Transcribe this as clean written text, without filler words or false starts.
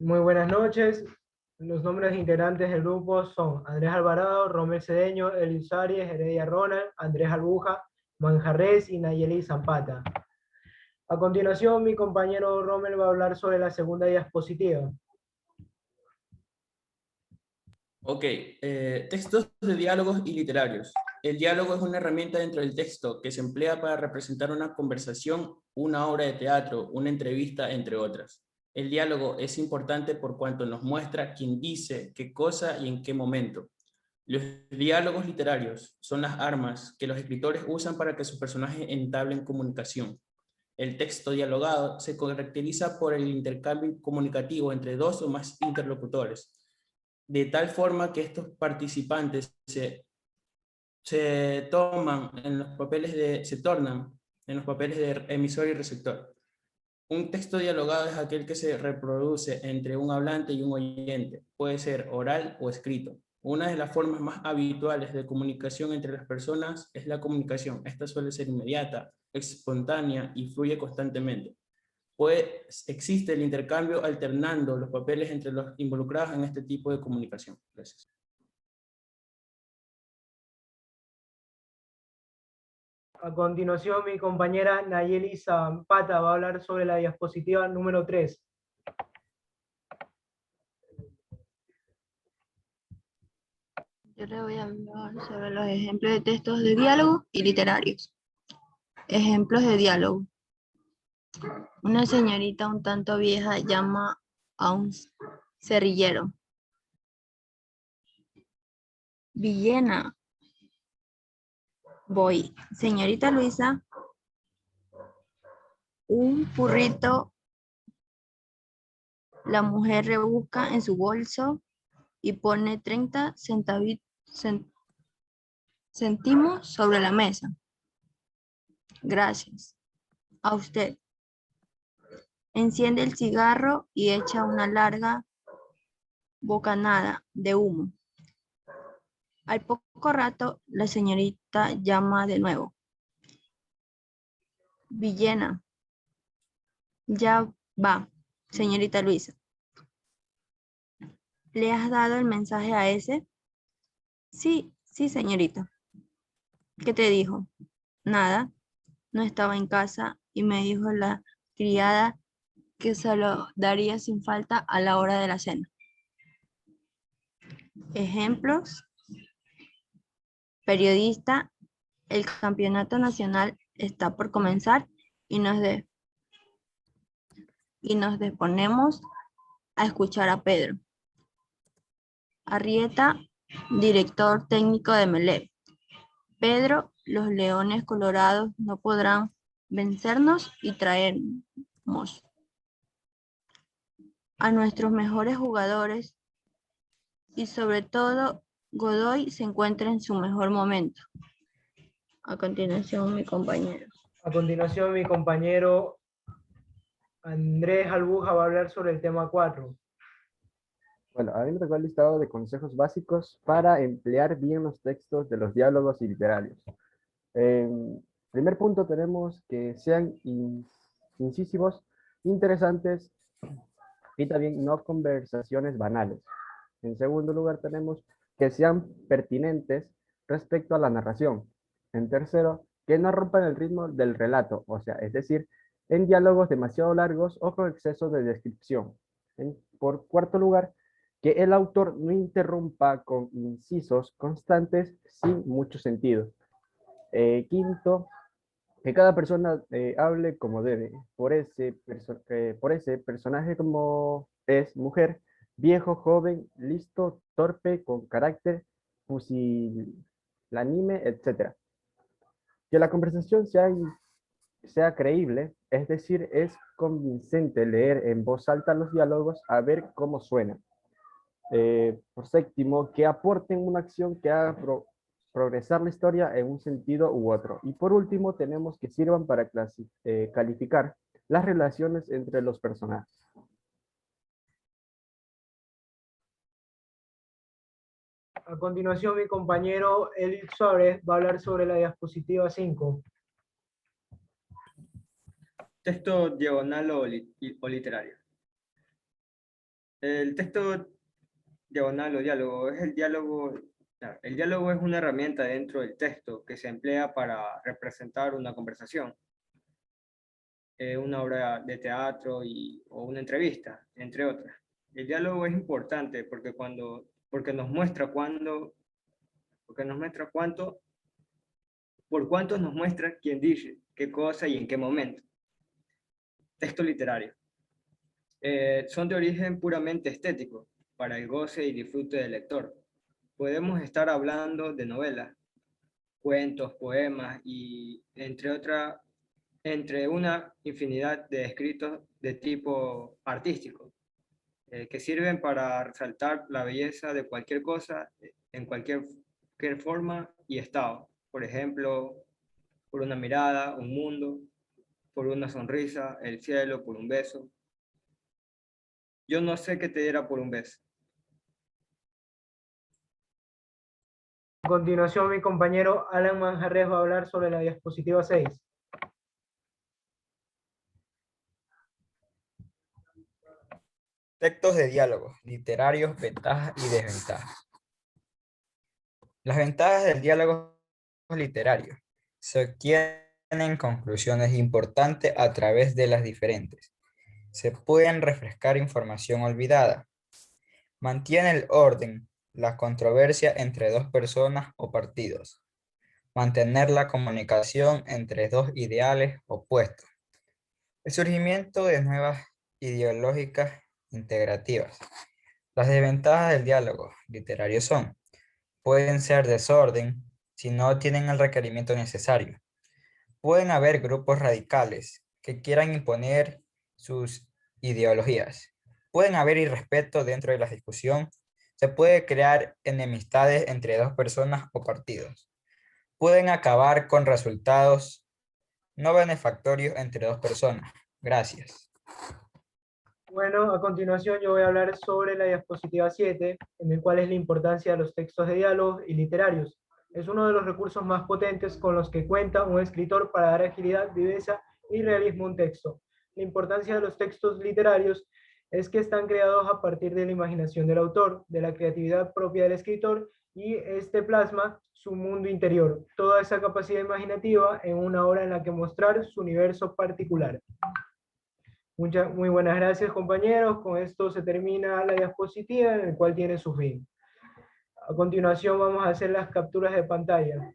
Muy buenas noches. Los nombres integrantes del grupo son Andrés Alvarado, Romel Cedeño, Elius Arias, Heredia Ronald, Andrés Albuja, Manjarres y Nayeli Zapata. A continuación, mi compañero Romel va a hablar sobre la segunda diapositiva. Ok, textos de diálogos y literarios. El diálogo es una herramienta dentro del texto que se emplea para representar una conversación, una obra de teatro, una entrevista, entre otras. El diálogo es importante por cuanto nos muestra quién dice, qué cosa y en qué momento. Los diálogos literarios son las armas que los escritores usan para que sus personajes entablen comunicación. El texto dialogado se caracteriza por el intercambio comunicativo entre dos o más interlocutores, de tal forma que estos participantes se tornan en los papeles de emisor y receptor. Un texto dialogado es aquel que se reproduce entre un hablante y un oyente. Puede ser oral o escrito. Una de las formas más habituales de comunicación entre las personas es la comunicación. Esta suele ser inmediata, espontánea y fluye constantemente. Pues existe el intercambio alternando los papeles entre los involucrados en este tipo de comunicación. Gracias. A continuación, mi compañera Nayeli Zapata va a hablar sobre la diapositiva número 3. Yo le voy a hablar sobre los ejemplos de textos de diálogo y literarios. Ejemplos de diálogo. Una señorita un tanto vieja llama a un cerillero. Villena, voy. Señorita Luisa, un burrito. La mujer rebusca en su bolso y pone 30 céntimos sobre la mesa. Gracias. A usted. Enciende el cigarro y echa una larga bocanada de humo. Al poco rato, la señorita llama de nuevo. Villena, ya va, señorita Luisa. ¿Le has dado el mensaje a ese? Sí, sí, señorita. ¿Qué te dijo? Nada, no estaba en casa y me dijo la criada que se lo daría sin falta a la hora de la cena. Ejemplos. Periodista, el campeonato nacional está por comenzar y nos disponemos a escuchar a Pedro. Arrieta, director técnico de Melé. Pedro, los Leones Colorados no podrán vencernos y traemos a nuestros mejores jugadores y sobre todo Godoy se encuentra en su mejor momento. A continuación, mi compañero. A continuación, mi compañero Andrés Albuja va a hablar sobre el tema 4. Bueno, a mí me tocó el listado de consejos básicos para emplear bien los textos de los diálogos y literarios. En primer punto tenemos que sean incisivos, interesantes y también no conversaciones banales. En segundo lugar tenemos que sean pertinentes respecto a la narración. En tercero, que no rompan el ritmo del relato, o sea, es decir, en diálogos demasiado largos o con exceso de descripción. Por cuarto lugar, que el autor no interrumpa con incisos constantes sin mucho sentido. Quinto, que cada persona hable como debe. Por ese personaje como es mujer, viejo, joven, listo, torpe, con carácter, pusilánime, etc. Que la conversación sea creíble, es decir, es convincente leer en voz alta los diálogos a ver cómo suenan. Por séptimo, que aporten una acción que haga progresar la historia en un sentido u otro. Y por último, tenemos que sirvan para calificar las relaciones entre los personajes. A continuación, mi compañero Eliud Suárez va a hablar sobre la diapositiva 5. Texto diagonal o literario. El texto diagonal o diálogo es el diálogo. El diálogo es una herramienta dentro del texto que se emplea para representar una conversación, una obra de teatro o una entrevista, entre otras. El diálogo es importante porque nos muestra por cuánto nos muestra quién dice, qué cosa y en qué momento. Texto literario. Son de origen puramente estético, para el goce y disfrute del lector. Podemos estar hablando de novelas, cuentos, poemas y entre una infinidad de escritos de tipo artístico, que sirven para resaltar la belleza de cualquier cosa en cualquier forma y estado. Por ejemplo, por una mirada, un mundo, por una sonrisa, el cielo, por un beso. Yo no sé qué te diera por un beso. A continuación, mi compañero Alan Manjarres va a hablar sobre la diapositiva 6. Textos de diálogos, literarios, ventajas y desventajas. Las ventajas del diálogo literario. Se obtienen conclusiones importantes a través de las diferentes. Se pueden refrescar información olvidada. Mantiene el orden, la controversia entre dos personas o partidos. Mantener la comunicación entre dos ideales opuestos. El surgimiento de nuevas ideológicas integrativas. Las desventajas del diálogo literario son: pueden ser desorden si no tienen el requerimiento necesario. Pueden haber grupos radicales que quieran imponer sus ideologías. Pueden haber irrespeto dentro de la discusión. Se puede crear enemistades entre dos personas o partidos. Pueden acabar con resultados no benefactorios entre dos personas. Gracias. Bueno, a continuación yo voy a hablar sobre la diapositiva 7, en el cual es la importancia de los textos de diálogo y literarios. Es uno de los recursos más potentes con los que cuenta un escritor para dar agilidad, viveza y realismo a un texto. La importancia de los textos literarios es que están creados a partir de la imaginación del autor, de la creatividad propia del escritor, y este plasma su mundo interior, toda esa capacidad imaginativa en una obra en la que mostrar su universo particular. Muy buenas gracias, compañeros. Con esto se termina la diapositiva, en el cual tiene su fin. A continuación vamos a hacer las capturas de pantalla.